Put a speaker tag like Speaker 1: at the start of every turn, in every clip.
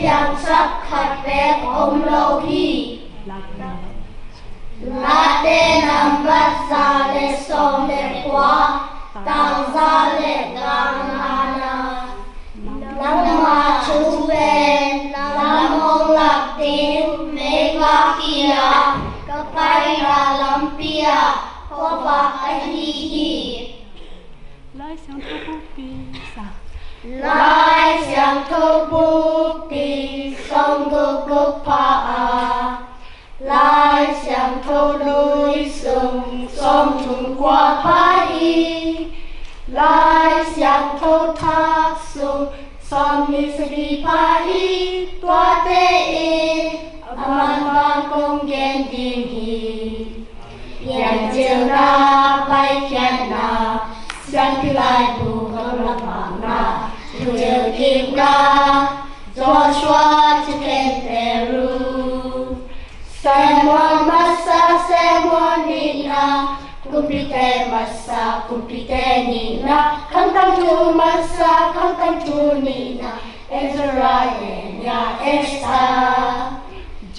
Speaker 1: phiang sắc khát vét ôm lâu hi lá đê nằm bắt ra lệ sông lệ quá tàng ra lệ tàng hana nắng mà chú bên nắng mong lạc tiếng mê va kia kapai ra lampia có bạc ai hi
Speaker 2: lai xiang thâu bút pi sa
Speaker 1: lai xiang thâu bút pi sông gục pa lai xiang thâu núi sông sông thùng qua pai lai xiang thâu thác sông sông mi sri pai tua te aman bang công gen dim hi yang chiều na bay phiền na sang khi lại bu không lạc vàng na chiều kim na gió xóa chỉ khen tè ru xem mòn masa xem mòn nina kupite masa kupite nina khang tang chu masa khang tang chu nina Ezra ya esta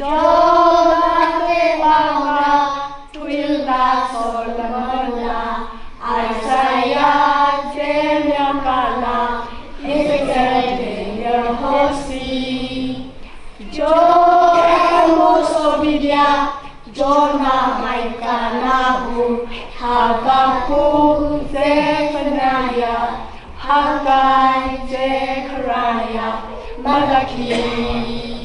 Speaker 1: Jola Bangla Twilda Solomona Isaiah Jeremiah Kala Ezekiel Hosi Joel Obidia Jonah Micah Nahu Habakkuk Zephaniah Haggai Zechariah Malachi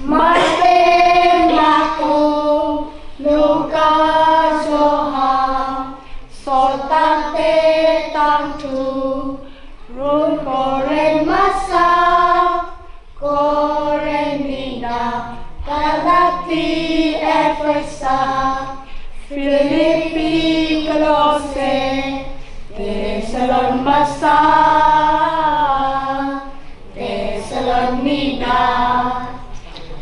Speaker 1: Matthew, Marco, Luca, Johann, Sotate, Tantu, Rum, Koren, Masa, Koren, Nina, Galati, Ephesus, Philippi, Colosse, Thessalon, Masa, Thessalonina.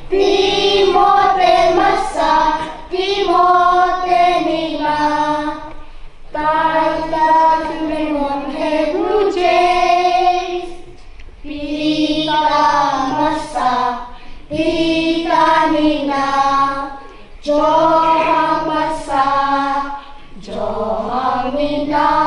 Speaker 1: Timote masa, Timote nila, Tata Lemon Hebrew James, Pita masa, Pita nila, Johang masa, Johang nila.